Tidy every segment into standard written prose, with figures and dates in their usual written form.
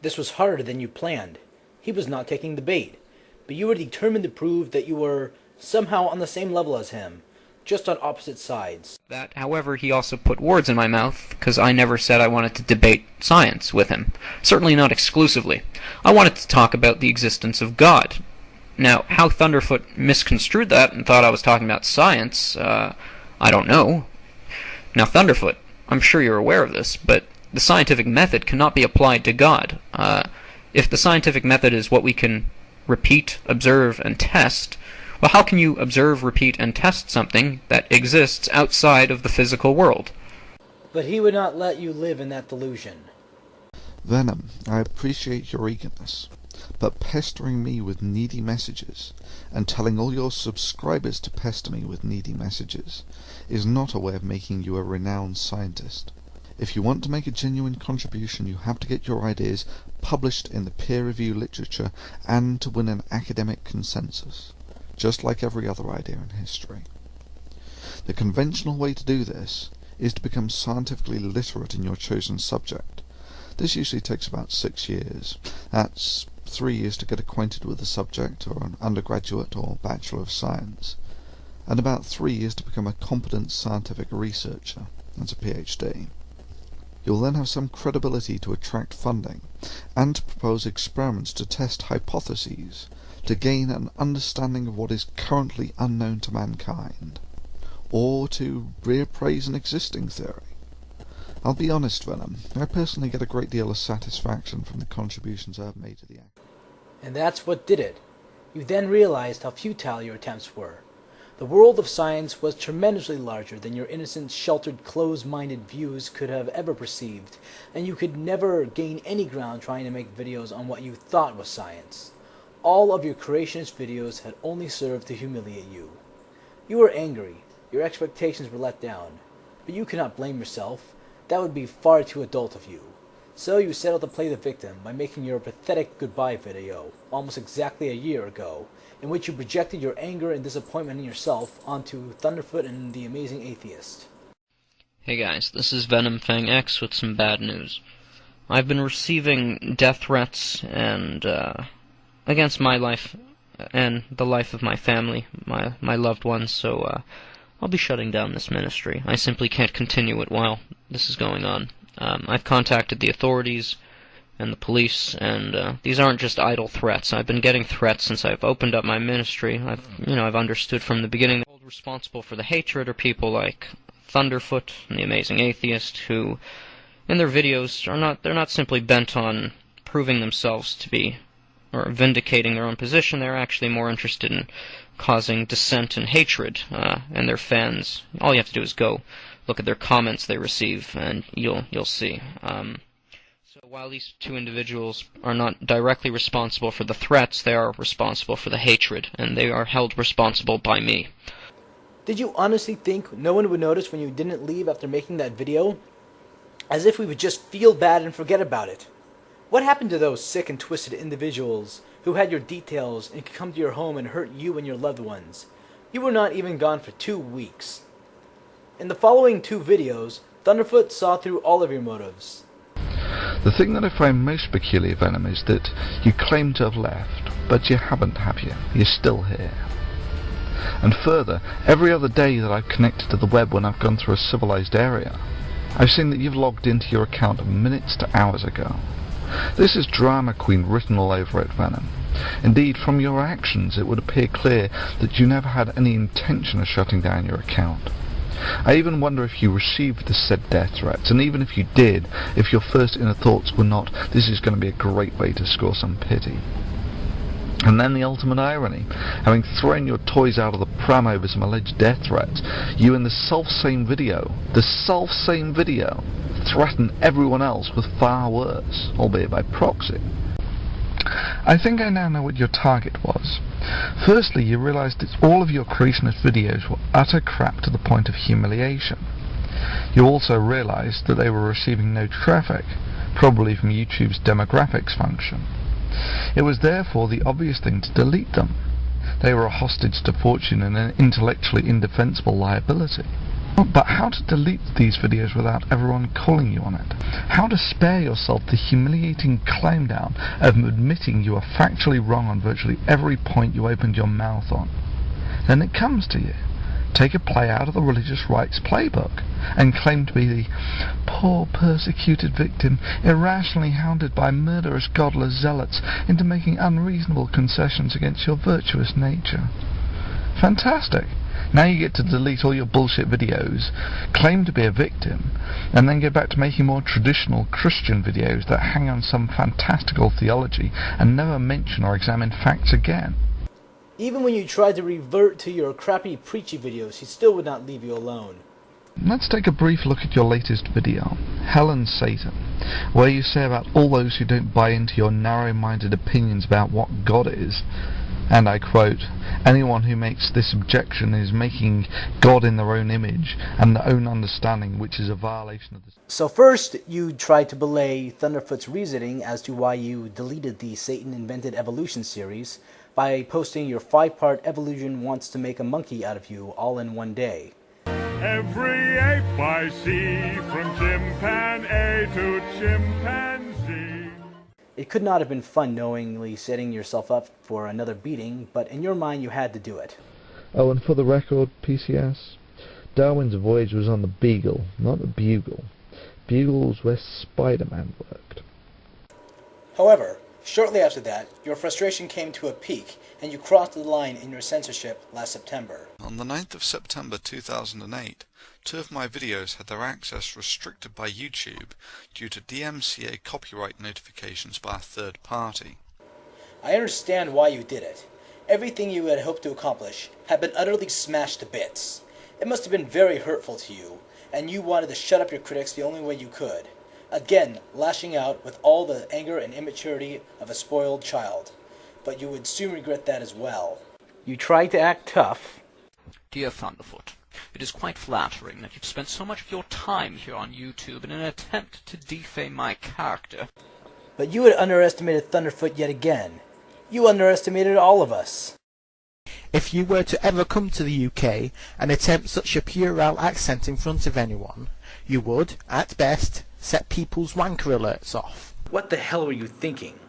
This was harder than you planned. He was not taking the bait, but you were determined to prove that you were somehow on the same level as him, just on opposite sides. That, however, he also put words in my mouth, because I never said I wanted to debate science with him. Certainly not exclusively. I wanted to talk about the existence of God. Now, how Thunderfoot misconstrued that and thought I was talking about science, I don't know. Now, Thunderfoot, I'm sure you're aware of this, but the scientific method cannot be applied to God. If the scientific method is what we can repeat, observe, and test, well, how can you observe, repeat, and test something that exists outside of the physical world? But he would not let you live in that delusion. Venom, I appreciate your eagerness, but pestering me with needy messages, and telling all your subscribers to pester me with needy messages, is not a way of making you a renowned scientist. If you want to make a genuine contribution, you have to get your ideas published in the peer-reviewed literature and to win an academic consensus, just like every other idea in history. The conventional way to do this is to become scientifically literate in your chosen subject. This usually takes about 6 years. That's 3 years to get acquainted with the subject, or an undergraduate or Bachelor of Science, and about 3 years to become a competent scientific researcher. That's a PhD. You'll then have some credibility to attract funding, and to propose experiments to test hypotheses, to gain an understanding of what is currently unknown to mankind, or to reappraise an existing theory. I'll be honest, Venom, I personally get a great deal of satisfaction from the contributions I've made to the act. And that's what did it. You then realized how futile your attempts were. The world of science was tremendously larger than your innocent, sheltered, closed-minded views could have ever perceived, and you could never gain any ground trying to make videos on what you thought was science. All of your creationist videos had only served to humiliate you. You were angry, your expectations were let down, but you cannot blame yourself. That would be far too adult of you. So you set out to play the victim by making your pathetic goodbye video, almost exactly a year ago, in which you projected your anger and disappointment in yourself onto Thunderfoot and TheAmazingAtheist. Hey guys, this is VenomFangX with some bad news. I've been receiving death threats and, against my life and the life of my family, my loved ones, so, I'll be shutting down this ministry. I simply can't continue it while this is going on. I've contacted the authorities and the police, and these aren't just idle threats. I've been getting threats since I've opened up my ministry. I've understood from the beginning that responsible for the hatred are people like Thunderfoot and TheAmazingAtheist, who, in their videos, they're not simply bent on proving themselves to be, or vindicating their own position. They're actually more interested in causing dissent and hatred, and their fans. All you have to do is go look at their comments they receive, and you'll see. So while these two individuals are not directly responsible for the threats, they are responsible for the hatred, and they are held responsible by me. Did you honestly think no one would notice when you didn't leave after making that video? As if we would just feel bad and forget about it. What happened to those sick and twisted individuals who had your details and could come to your home and hurt you and your loved ones? You were not even gone for 2 weeks. In the following 2 videos, Thunderfoot saw through all of your motives. The thing that I find most peculiar, Venom, is that you claim to have left, but you haven't, have you? You're still here. And further, every other day that I've connected to the web when I've gone through a civilized area, I've seen that you've logged into your account minutes to hours ago. This is drama queen written all over it, Venom. Indeed, from your actions it would appear clear that you never had any intention of shutting down your account. I even wonder if you received the said death threats, and even if you did, if your first inner thoughts were not, this is going to be a great way to score some pity. And then the ultimate irony, having thrown your toys out of the pram over some alleged death threats, you in the self-same video, threaten everyone else with far worse, albeit by proxy. I think I now know what your target was. Firstly, you realised that all of your creationist videos were utter crap to the point of humiliation. You also realised that they were receiving no traffic, probably from YouTube's demographics function. It was therefore the obvious thing to delete them. They were a hostage to fortune and an intellectually indefensible liability. But how to delete these videos without everyone calling you on it? How to spare yourself the humiliating climb down of admitting you are factually wrong on virtually every point you opened your mouth on? Then it comes to you. Take a play out of the religious rights playbook and claim to be the poor persecuted victim irrationally hounded by murderous godless zealots into making unreasonable concessions against your virtuous nature. Fantastic! Now you get to delete all your bullshit videos, claim to be a victim, and then go back to making more traditional Christian videos that hang on some fantastical theology and never mention or examine facts again. Even when you tried to revert to your crappy preachy videos, he still would not leave you alone. Let's take a brief look at your latest video, Hell and Satan, where you say about all those who don't buy into your narrow-minded opinions about what God is, and I quote, "Anyone who makes this objection is making God in their own image and their own understanding, which is a violation of the..." So first, you tried to belay Thunderfoot's reasoning as to why you deleted the Satan Invented Evolution series by posting your 5-part Evolution Wants to Make a Monkey Out of You all in one day. Every ape I see, from chimpanzee to chimpanzee. It could not have been fun knowingly setting yourself up for another beating, but in your mind you had to do it. Oh, and for the record, PCS, Darwin's voyage was on the Beagle, not the Bugle. Bugle's where Spider-Man worked. However, shortly after that, your frustration came to a peak, and you crossed the line in your censorship last September. On the 9th of September 2008, 2 of my videos had their access restricted by YouTube due to DMCA copyright notifications by a third party. I understand why you did it. Everything you had hoped to accomplish had been utterly smashed to bits. It must have been very hurtful to you, and you wanted to shut up your critics the only way you could. Again, lashing out with all the anger and immaturity of a spoiled child. But you would soon regret that as well. You tried to act tough. Dear Thunderfoot, it is quite flattering that you've spent so much of your time here on YouTube in an attempt to defame my character. But you had underestimated Thunderfoot yet again. You underestimated all of us. If you were to ever come to the UK and attempt such a puerile accent in front of anyone, you would, at best, set people's wanker alerts off. What the hell were you thinking?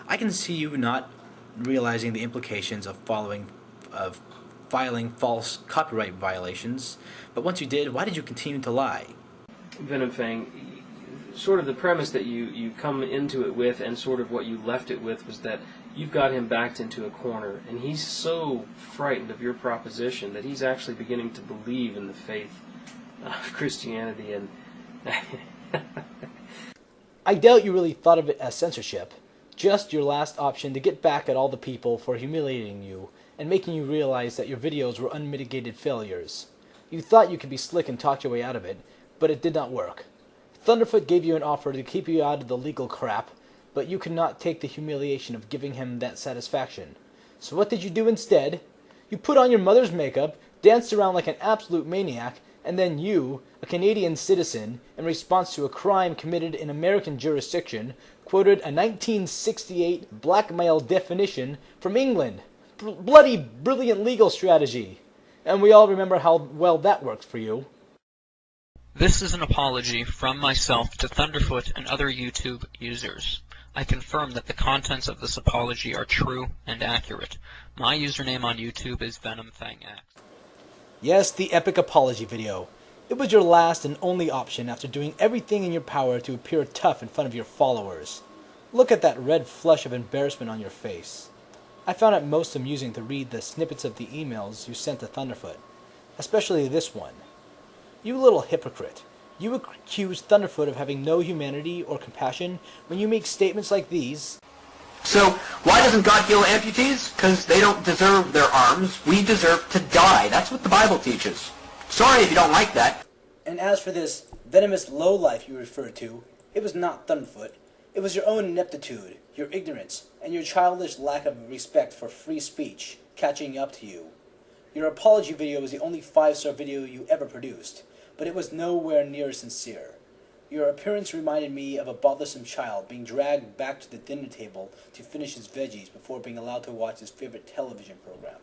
I can see you not realizing the implications of filing false copyright violations, but once you did, why did you continue to lie? VenomFang, sort of the premise that you come into it with and sort of what you left it with was that you've got him backed into a corner, and he's so frightened of your proposition that he's actually beginning to believe in the faith of Christianity. And I doubt you really thought of it as censorship, just your last option to get back at all the people for humiliating you and making you realize that your videos were unmitigated failures. You thought you could be slick and talk your way out of it, but it did not work. Thunderfoot gave you an offer to keep you out of the legal crap, but you could not take the humiliation of giving him that satisfaction. So what did you do instead? You put on your mother's makeup, danced around like an absolute maniac, and then you, a Canadian citizen, in response to a crime committed in American jurisdiction, quoted a 1968 blackmail definition from England. Bloody brilliant legal strategy. And we all remember how well that worked for you. This is an apology from myself to Thunderfoot and other YouTube users. I confirm that the contents of this apology are true and accurate. My username on YouTube is VenomFangX. Yes, the epic apology video. It was your last and only option after doing everything in your power to appear tough in front of your followers. Look at that red flush of embarrassment on your face. I found it most amusing to read the snippets of the emails you sent to Thunderfoot, especially this one. You little hypocrite. You accuse Thunderfoot of having no humanity or compassion when you make statements like these. So, why doesn't God heal amputees? Because they don't deserve their arms. We deserve to die. That's what the Bible teaches. Sorry if you don't like that. And as for this venomous lowlife you referred to, it was not Thunderfoot. It was your own ineptitude, your ignorance, and your childish lack of respect for free speech catching up to you. Your apology video was the only 5-star video you ever produced, but it was nowhere near sincere. Your appearance reminded me of a bothersome child being dragged back to the dinner table to finish his veggies before being allowed to watch his favorite television program.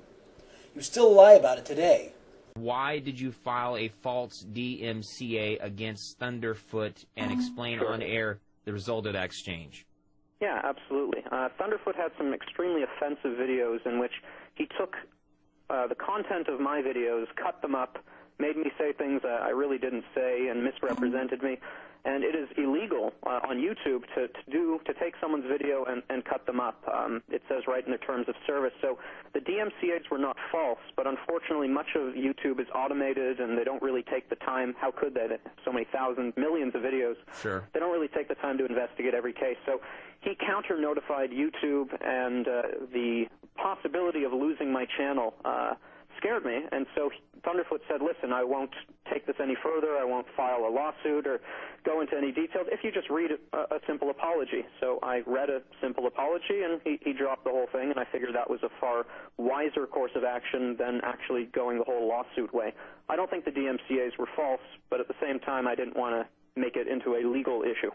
You still lie about it today. Why did you file a false DMCA against Thunderfoot, and explain on air the result of that exchange? Yeah, absolutely. Thunderfoot had some extremely offensive videos in which he took the content of my videos, cut them up, made me say things I really didn't say, and misrepresented me. And it is illegal on YouTube to take someone's video and cut them up. It says right in the terms of service. So the DMCAs were not false, but unfortunately much of YouTube is automated, and they don't really take the time. How could they? So many thousands, millions of videos. Sure. They don't really take the time to investigate every case. So he counter-notified YouTube, and the possibility of losing my channel scared me, and so Thunderfoot said, listen, I won't take this any further, I won't file a lawsuit or go into any details if you just read a simple apology. So I read a simple apology, and he dropped the whole thing, and I figured that was a far wiser course of action than actually going the whole lawsuit way. I don't think the DMCAs were false, but at the same time I didn't want to make it into a legal issue.